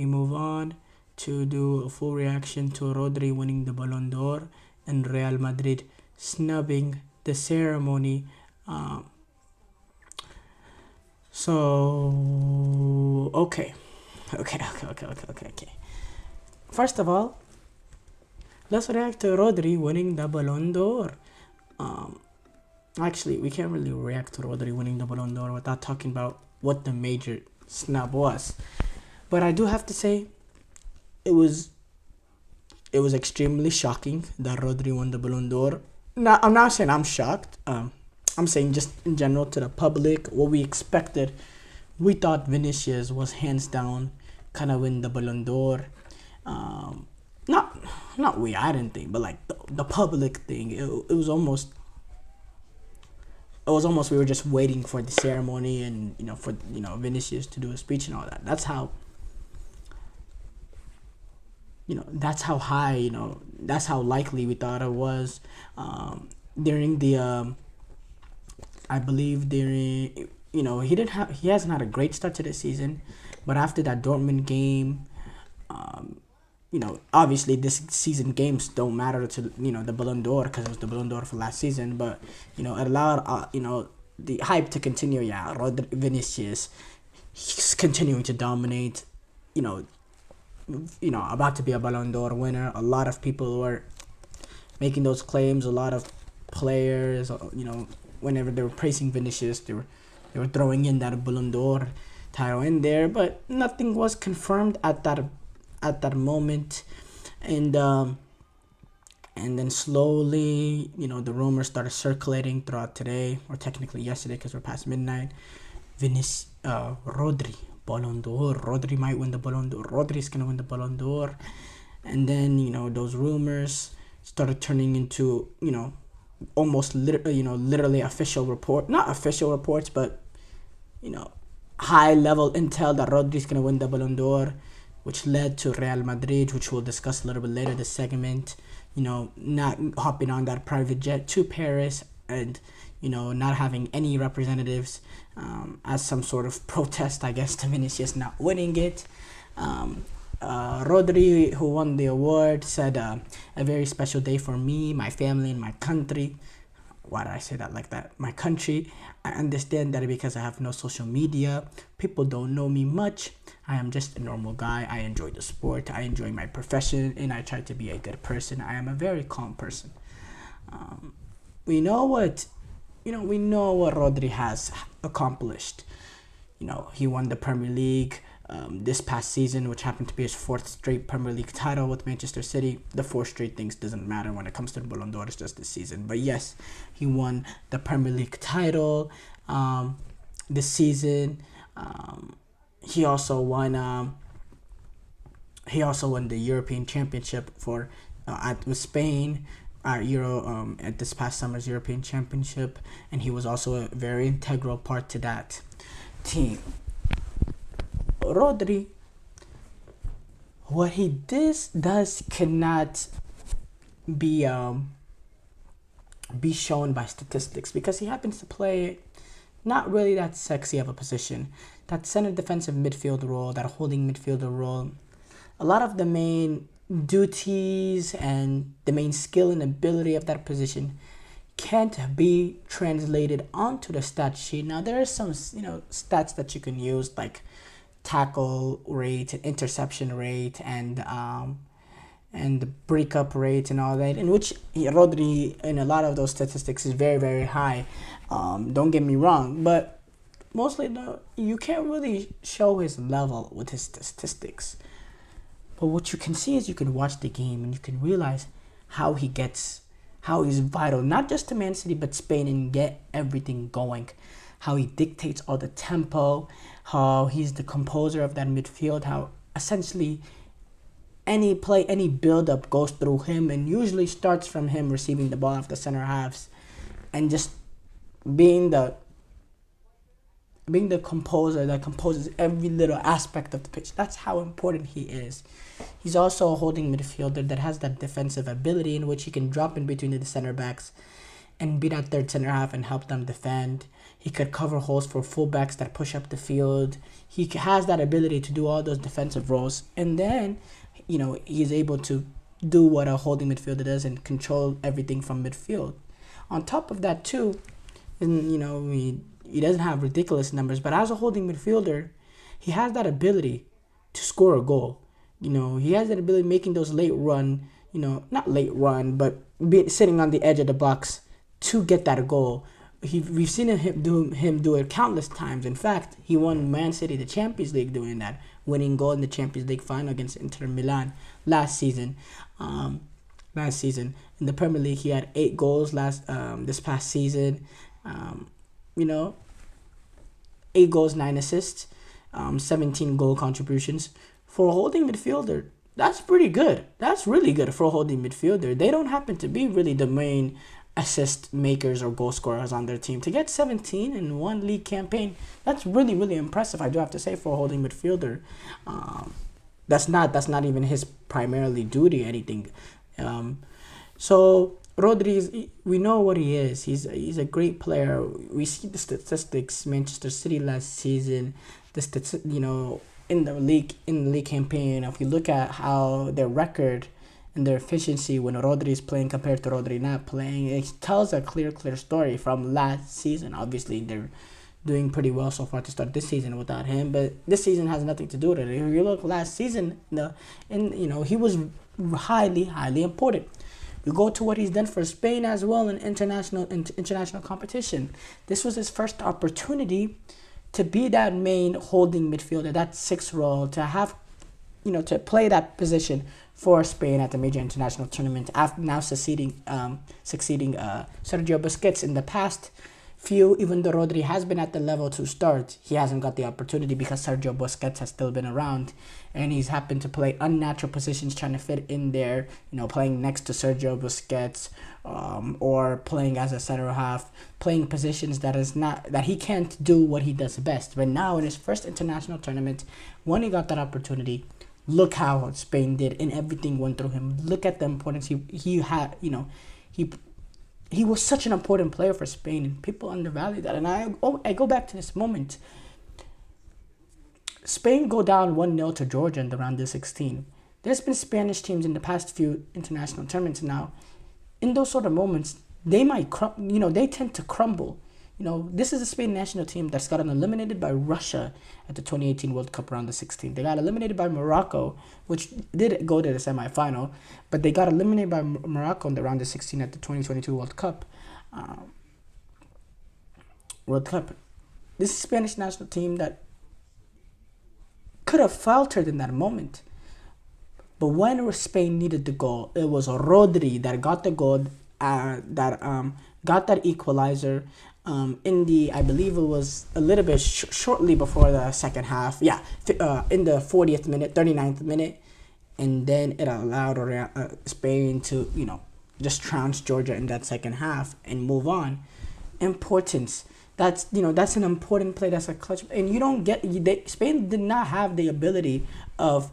we move on to do a full reaction to Rodri winning the Ballon d'Or and Real Madrid snubbing the ceremony. Um, so okay. First of all, let's react to Rodri winning the Ballon d'Or. Um, Actually, we can't really react to Rodri winning the Ballon d'Or without talking about what the major snub was. But I do have to say, it was extremely shocking that Rodri won the Ballon d'Or. Now, I'm not saying I'm shocked. I'm saying just in general to the public, what we expected. We thought Vinicius was hands down kind of win the Ballon d'Or. Not we, I didn't think, but like the public thing. It was almost we were just waiting for the ceremony and for Vinicius to do a speech and all that. That's how high, that's how likely we thought it was. During the I believe during he hasn't had a great start to the season, but after that Dortmund game, obviously this season games don't matter to the Ballon d'Or because it was the Ballon d'Or for last season, but it allowed the hype to continue. Yeah, Vinicius, he's continuing to dominate. About to be a Ballon d'Or winner. A lot of people were making those claims. A lot of players, whenever they were praising Vinicius, they were throwing in that Ballon d'Or title in there, but nothing was confirmed at that moment, and then slowly, the rumors started circulating throughout today, or technically yesterday, because we're past midnight. Rodri, Ballon d'Or. Rodri might win the Ballon d'Or. Rodri's gonna win the Ballon d'Or, and then those rumors started turning into almost literally official report, not official reports, but high level intel that Rodri's gonna win the Ballon d'Or, which led to Real Madrid, which we'll discuss a little bit later this segment, not hopping on that private jet to Paris and, not having any representatives as some sort of protest, I guess, to Vinicius not winning it. Rodri, who won the award, said, a very special day for me, my family, and my country. Why did I say that like that? My country. I understand that because I have no social media. People don't know me much. I am just a normal guy. I enjoy the sport. I enjoy my profession, and I try to be a good person. I am a very calm person. We know what Rodri has accomplished. He won the Premier League this past season, which happened to be his fourth straight Premier League title with Manchester City. The four straight things doesn't matter when it comes to the Ballon d'Or. It's just this season. But yes, he won the Premier League title this season. He also won the European Championship with Spain at this past summer's European Championship, and he was also a very integral part to that team. Rodri, what he does cannot be shown by statistics, because he happens to play not really that sexy of a position, that center defensive midfield role, that holding midfielder role. A lot of the main duties and the main skill and ability of that position can't be translated onto the stat sheet. Now there are some stats that you can use, like tackle rate, interception rate, and the breakup rate and all that, in which Rodri in a lot of those statistics is very, very high. Don't get me wrong, but mostly you can't really show his level with his statistics. But what you can see is you can watch the game and you can realize how he's vital, not just to Man City but Spain, and get everything going. How he dictates all the tempo, how he's the composer of that midfield, how essentially any play, any build-up goes through him and usually starts from him receiving the ball off the center halves and just being the composer that composes every little aspect of the pitch. That's how important he is. He's also a holding midfielder that has that defensive ability in which he can drop in between the center backs and be that third center half and help them defend. He could cover holes for fullbacks that push up the field. He has that ability to do all those defensive roles. And then, he's able to do what a holding midfielder does and control everything from midfield. On top of that, too, and, he doesn't have ridiculous numbers, but as a holding midfielder, he has that ability to score a goal. He has that ability of making those late run, not late run, but sitting on the edge of the box to get that goal. We've seen him do it countless times. In fact, he won Man City the Champions League doing that, winning goal in the Champions League final against Inter Milan last season. In the Premier League, he had 8 goals this past season. 8 goals, 9 assists, 17 goal contributions. For a holding midfielder, that's pretty good. That's really good for a holding midfielder. They don't happen to be really the main assist makers or goal scorers on their team. To get 17 in one league campaign, that's really, really impressive, I do have to say, for a holding midfielder. That's not even his primarily duty or anything. So Rodri, we know what he is. He's a great player. We see the statistics. Manchester City last season, in the league campaign. If you look at how their record and their efficiency when Rodri is playing compared to Rodri not playing, it tells a clear story from last season. Obviously, they're doing pretty well so far to start this season without him, but this season has nothing to do with it. If you look last season, he was highly important. We go to what he's done for Spain as well in international competition. This was his first opportunity to be that main holding midfielder, that 6 role, to have, to play that position for Spain at the major international tournament. After now succeeding Sergio Busquets in the past few, even though Rodri has been at the level to start, he hasn't got the opportunity because Sergio Busquets has still been around, and he's happened to play unnatural positions trying to fit in there, playing next to Sergio Busquets, or playing as a center half, playing positions that he can't do what he does best. But now in his first international tournament, when he got that opportunity, look how Spain did, and everything went through him. Look at the importance he had. He was such an important player for Spain, and people undervalue that. And I go back to this moment. Spain go down 1-0 to Georgia in the round of 16. There's been Spanish teams in the past few international tournaments now. In those sort of moments, they might they tend to crumble. This is a Spain national team that's gotten eliminated by Russia at the 2018 World Cup round of 16. They got eliminated by Morocco, which did go to the semifinal, but they got eliminated by Morocco in the round of 16 at the 2022 World Cup. This is a Spanish national team that could have faltered in that moment. But when Spain needed the goal, it was Rodri that got the goal, got that equalizer. I believe it was a little bit shortly before the second half. In the 40th minute, 39th minute. And then it allowed Spain to, just trounce Georgia in that second half and move on. Importance. That's an important play. That's a clutch. And Spain did not have the ability to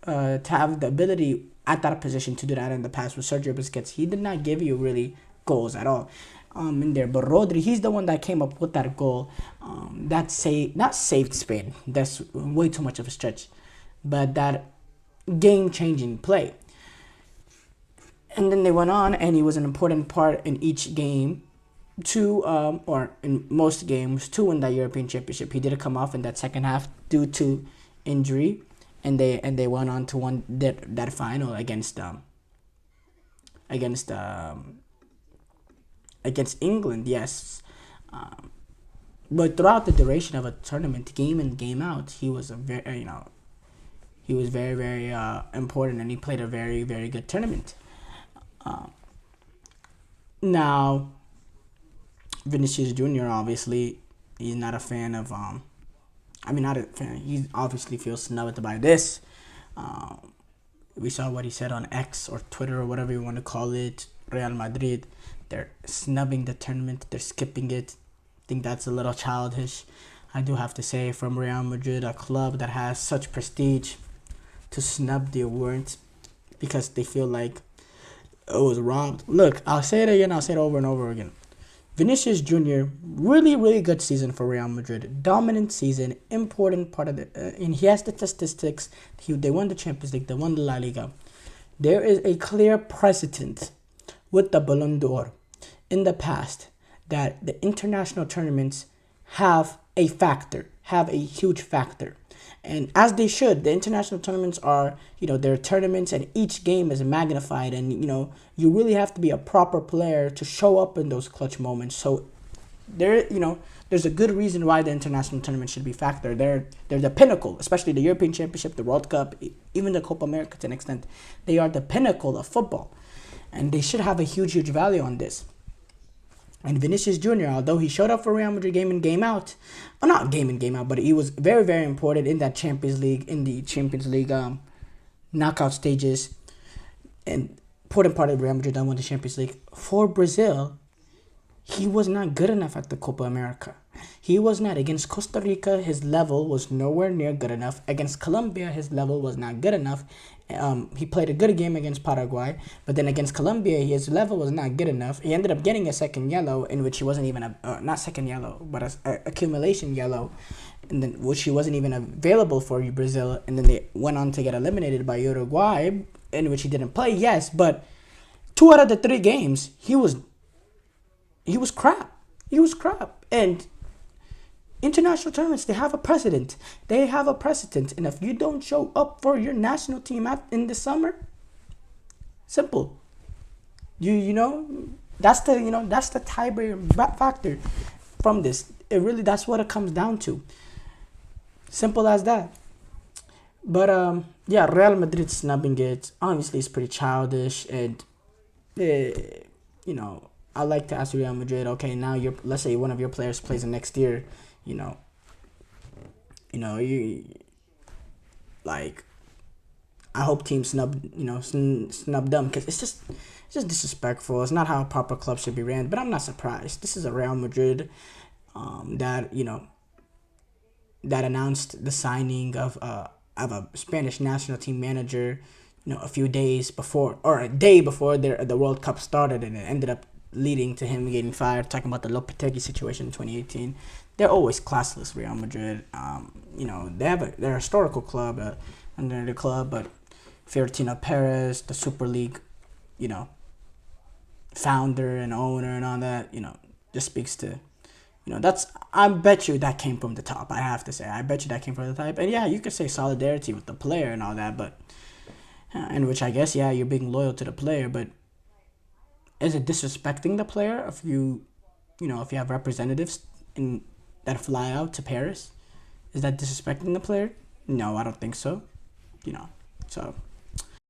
have the ability at that position to do that in the past with Sergio Busquets. He did not give you really goals at all. In there, but Rodri, he's the one that came up with that goal. Not saved Spain. That's way too much of a stretch, but that game-changing play. And then they went on, and he was an important part in each game, or in most games, to win that European Championship. He did come off in that second half due to injury, and they went on to win that final against England, yes. But throughout the duration of a tournament, game in, game out, he was very important, and he played a very, very good tournament. Now, Vinicius Jr., obviously, he's not a fan of, not a fan. He obviously feels snubbed by this. We saw what he said on X or Twitter or whatever you want to call it. Real Madrid, they're snubbing the tournament. They're skipping it. I think that's a little childish. I do have to say, from Real Madrid, a club that has such prestige, to snub the award because they feel like it was robbed. Look, I'll say it again. I'll say it over and over again. Vinicius Jr. really good season for Real Madrid. Dominant season, important part of and he has the statistics. They won the Champions League, they won the La Liga. There is a clear precedent with the Ballon d'Or in the past that the international tournaments have a factor, have a huge factor. And as they should, the international tournaments are, they're tournaments and each game is magnified. And, you really have to be a proper player to show up in those clutch moments. So there's a good reason why the international tournament should be factored. They're the pinnacle, especially the European Championship, the World Cup, even the Copa America to an extent. They are the pinnacle of football. And they should have a huge value on this. And Vinicius Jr., although he showed up for Real Madrid game in, game out, well, not game in, game out, but he was very important in that Champions League, knockout stages, and important part of Real Madrid that won the Champions League. For Brazil, he was not good enough at the Copa America. He was not. Against Costa Rica, his level was nowhere near good enough. Against Colombia, his level was not good enough. He played a good game against Paraguay, but then against Colombia, his level was not good enough. He ended up getting a second yellow, in which he wasn't even not second yellow, but a accumulation yellow, and then which he wasn't even available for Brazil. And then they went on to get eliminated by Uruguay, in which he didn't play. Yes, but 2 out of the 3 games, he was crap. He was crap. And international tournaments, they have a precedent. And if you don't show up for your national team in the summer, simple. That's the tiebreaker factor from this. That's what it comes down to. Simple as that. But Real Madrid snubbing it obviously is pretty childish, and I like to ask Real Madrid, okay, now let's say one of your players plays the next year, I hope teams snub them, because it's just disrespectful. It's not how a proper club should be ran. But I'm not surprised. This is a Real Madrid that announced the signing of a Spanish national team manager, a few days before, or a day before the World Cup started, and it ended up leading to him getting fired. Talking about the Lopetegui situation in 2018, they're always classless. Real Madrid, they're a historical club under the club, but Florentino Perez, the Super League, founder and owner and all that, just speaks to, I bet you that came from the top. I have to say, I bet you that came from the top. And yeah, you could say solidarity with the player and all that, but in which I guess you're being loyal to the player, but is it disrespecting the player if you have representatives that fly out to Paris? Is that disrespecting the player? No, I don't think so. So